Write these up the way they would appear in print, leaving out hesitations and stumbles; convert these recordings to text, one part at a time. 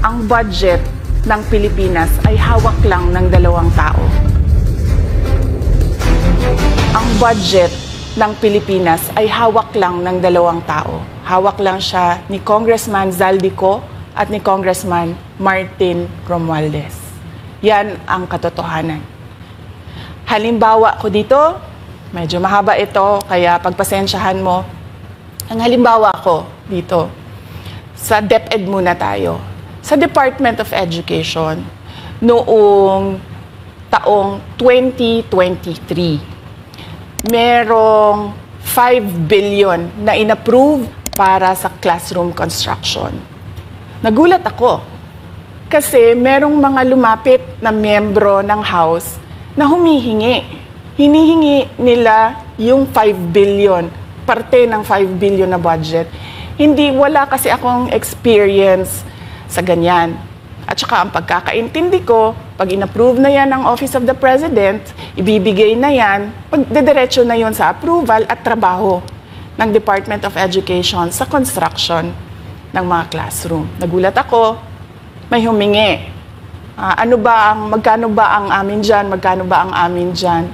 ang budget ng Pilipinas ay hawak lang ng 2 tao. Ang budget ng Pilipinas ay hawak lang ng 2 tao. Hawak lang siya ni Congressman Zaldico at ni Congressman Martin Romualdez. Yan ang katotohanan. Halimbawa ko dito, medyo mahaba ito, kaya pagpasensyahan mo. Ang halimbawa ko dito, sa DepEd muna tayo. Sa Department of Education, noong taong 2023, merong 5 billion na inapprove para sa classroom construction. Nagulat ako kasi merong mga lumapit na miyembro ng House na humihingi. Hinihingi nila yung 5 billion, parte ng 5 billion na budget. Wala kasi akong experience sa ganyan. At saka ang pagkakaintindi ko, pag inapprove na yan ng Office of the President, ibibigay na yan, pagdediretso na yon sa approval at trabaho ng Department of Education sa construction ng mga classroom. Nagulat ako, may humingi. Magkano ba ang amin dyan? Magkano ba ang amin dyan?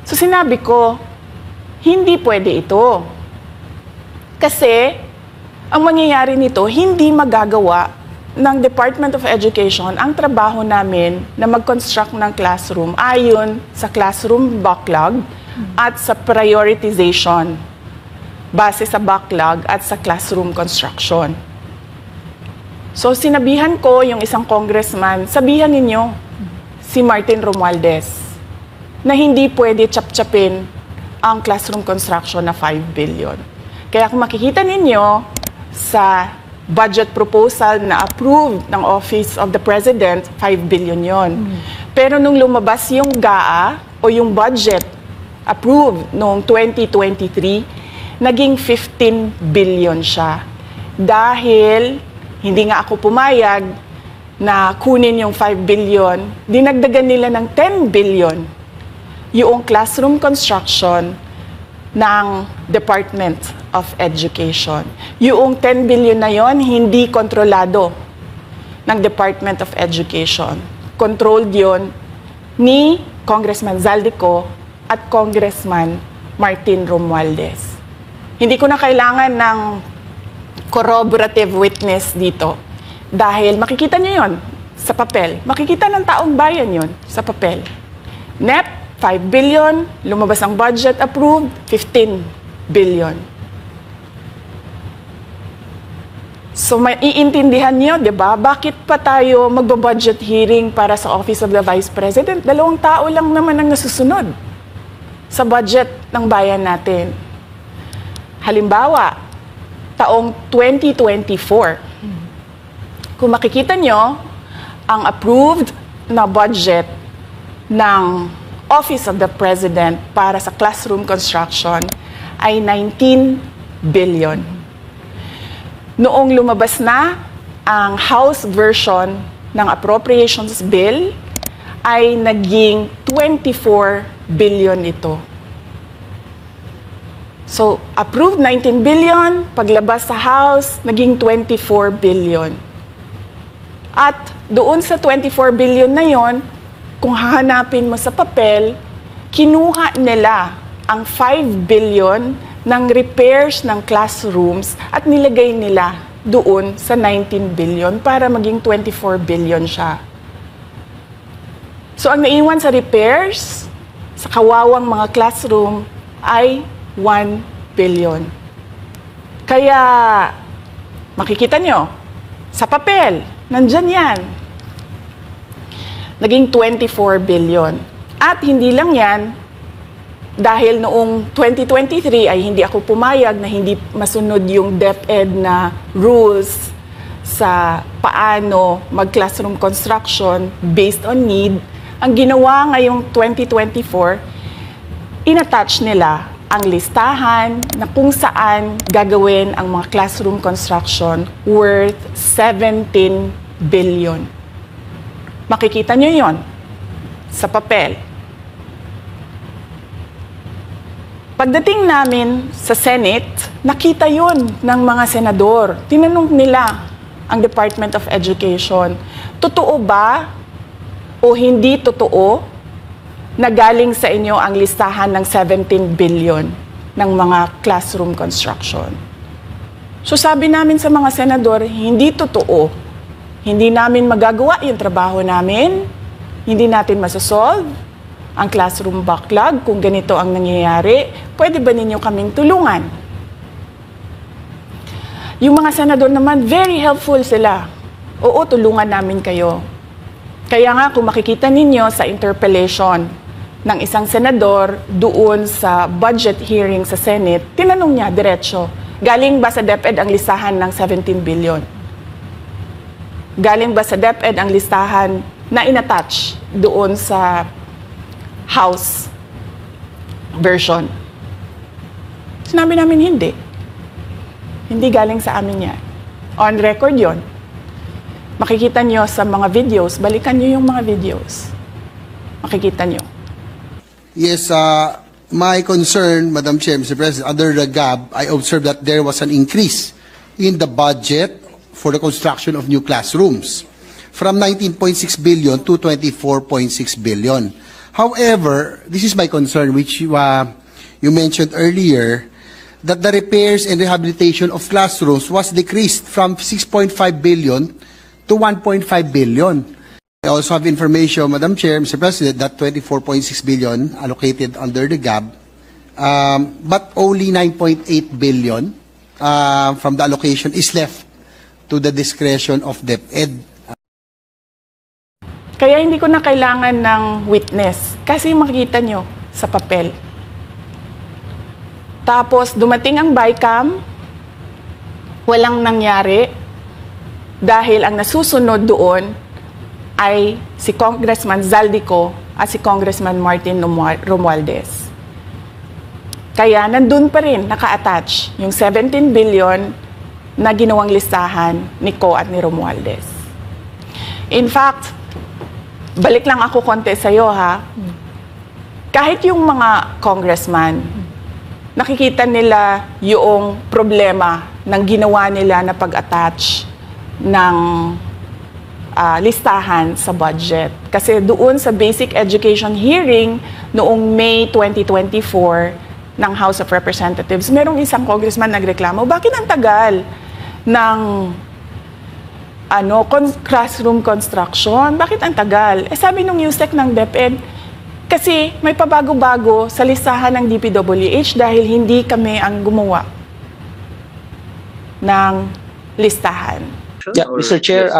So sinabi ko, hindi pwede ito. Kasi ang mangyayari nito, hindi magagawa ng Department of Education ang trabaho namin na mag-construct ng classroom ayon sa classroom backlog at sa prioritization base sa backlog at sa classroom construction. So sinabihan ko yung isang congressman, sabihan ninyo si Martin Romualdez na hindi pwede chap-chapin ang classroom construction na 5 billion. Kaya kung makikita ninyo sa budget proposal na approved ng Office of the President, 5 billion yon. Pero nung lumabas yung GAA o yung budget approved noong 2023, naging 15 billion siya. Dahil hindi nga ako pumayag na kunin yung 5 billion, dinagdagan nila ng 10 billion yung classroom construction ng Department of Education. Yung 10 billion na yon hindi kontrolado ng Department of Education. Controlled yon ni Congressman Zaldico at Congressman Martin Romualdez. Hindi ko na kailangan ng corroborative witness dito dahil makikita niyo yon sa papel. Makikita ng taong bayan yon sa papel. NEP, 5 billion, lumabas ang budget approved, 15 billion. So maiintindihan niyo, 'di ba? Bakit pa tayo magbo-budget hearing para sa Office of the Vice President? 2 tao lang naman ang nasusunod sa budget ng bayan natin. Halimbawa, taong 2024. Kung makikita niyo, ang approved na budget ng Office of the President para sa classroom construction ay 19 billion. Noong lumabas na ang House version ng Appropriations Bill ay naging 24 billion ito. So, approved 19 billion, paglabas sa House, naging 24 billion. At doon sa 24 billion na yon, kung hahanapin mo sa papel, kinuha nila ang 5 billion ng repairs ng classrooms at nilagay nila doon sa 19 billion para maging 24 billion siya. So ang naiwan sa repairs, sa kawawang mga classroom, ay 1 billion. Kaya, makikita nyo, sa papel, nandyan yan. Naging 24 billion. At hindi lang yan, dahil noong 2023 ay hindi ako pumayag na hindi masunod yung DepEd na rules sa paano mag-classroom construction based on need. Ang ginawa ngayong 2024, inattach nila ang listahan na kung saan gagawin ang mga classroom construction worth 17 billion. Makikita nyo yon sa papel. Pagdating namin sa Senate, nakita yon ng mga senador. Tinanong nila, ang Department of Education. Totoo ba o hindi totoo na galing sa inyo ang listahan ng 17 billion ng mga classroom construction? So sabi namin sa mga senador, hindi totoo. Hindi namin magagawa yung trabaho namin. Hindi natin masosolve ang classroom backlog kung ganito ang nangyayari. Pwede ba ninyo kaming tulungan? Yung mga senador naman, very helpful sila. Oo, tulungan namin kayo. Kaya nga, kung makikita ninyo sa interpellation ng isang senador doon sa budget hearing sa Senate, tinanong niya, diretso, galing ba sa DepEd ang listahan ng 17 billion? Galing ba sa DepEd ang listahan na inattach doon sa House version? Sinabi namin hindi. Hindi galing sa amin yan. On record yon. Makikita nyo sa mga videos, balikan nyo yung mga videos. Makikita nyo. Yes, my concern, Madam Chair, Mr. President, under the GAB, I observed that there was an increase in the budget for the construction of new classrooms from 19.6 billion to 24.6 billion. However, this is my concern, which you mentioned earlier, that the repairs and rehabilitation of classrooms was decreased from 6.5 billion to 1.5 billion. I also have information, Madam Chair, Mr. President, that 24.6 billion allocated under the GAB, but only 9.8 billion from the allocation is left to the discretion of DepEd. Kaya hindi ko na kailangan ng witness kasi makikita nyo sa papel. Tapos dumating ang BICAM, walang nangyari dahil ang nasusunod doon ay si Congressman Zaldico at si Congressman Martin Romualdez. Kaya nandun pa rin naka-attach yung 17 billion na ginawang listahan ni Co at ni Romualdez. In fact, balik lang ako konti sa'yo ha. Kahit yung mga congressman, nakikita nila yung problema ng ginawa nila na pag-attach ng listahan sa budget. Kasi doon sa basic education hearing noong May 2024 ng House of Representatives, merong isang congressman nagreklamo, bakit ang tagal ng classroom construction? Bakit ang tagal? Sabi nung USEC ng DepEd, kasi may pabago-bago sa listahan ng DPWH dahil hindi kami ang gumawa ng listahan. Yeah, Mr. Chair,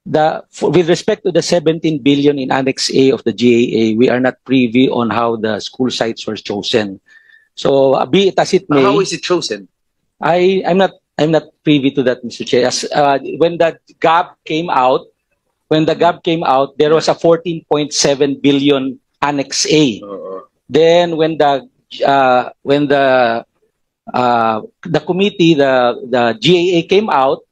with respect to the 17 billion in Annex A of the GAA, we are not privy on how the school sites were chosen. So, be it as it may. How is it chosen? I'm not privy to that, Mr. Chair. As, when the GAB came out, there was a 14.7 billion Annex A. Then when the committee, the GAA came out,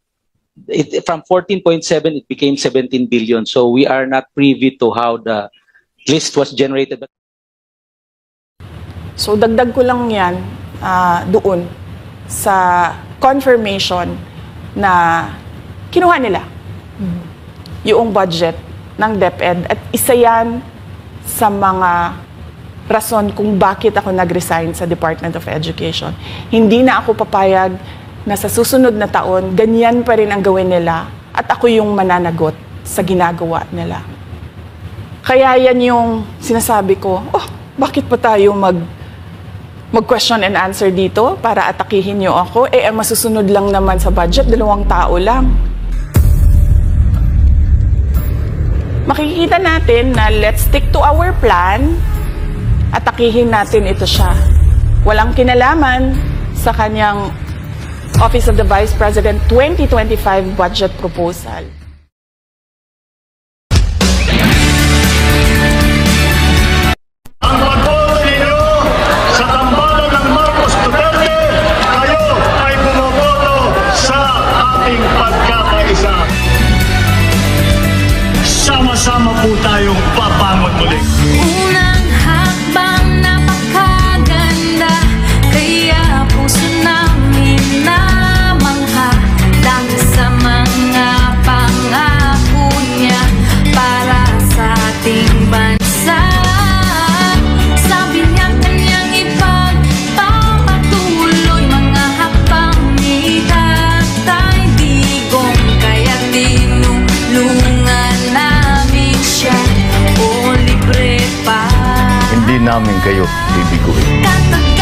from 14.7 it became 17 billion. So we are not privy to how the list was generated. So dagdag ko lang yan doon sa confirmation na kinuha nila yung budget ng DepEd at isa yan sa mga rason kung bakit ako nag-resign sa Department of Education. Hindi na ako papayag na sa susunod na taon, ganyan pa rin ang gawin nila at ako yung mananagot sa ginagawa nila. Kaya yan yung sinasabi ko, bakit pa tayo mag-question and answer dito para atakihin nyo ako? Ang masusunod lang naman sa budget, 2 tao lang. Makikita natin na let's stick to our plan, atakihin natin ito siya. Walang kinalaman sa kanyang Office of the Vice President 2025 budget proposal. Ang pagboto ninyo sa tambalan ng Marcos Duterte, kayo ay bumoboto sa ating pagkakaisa. Sama-sama po tayong papangon muli. Unang hakbang napakaganda, kaya puso namin namangha dahil sa mga namin kayo bibiguin. Katapat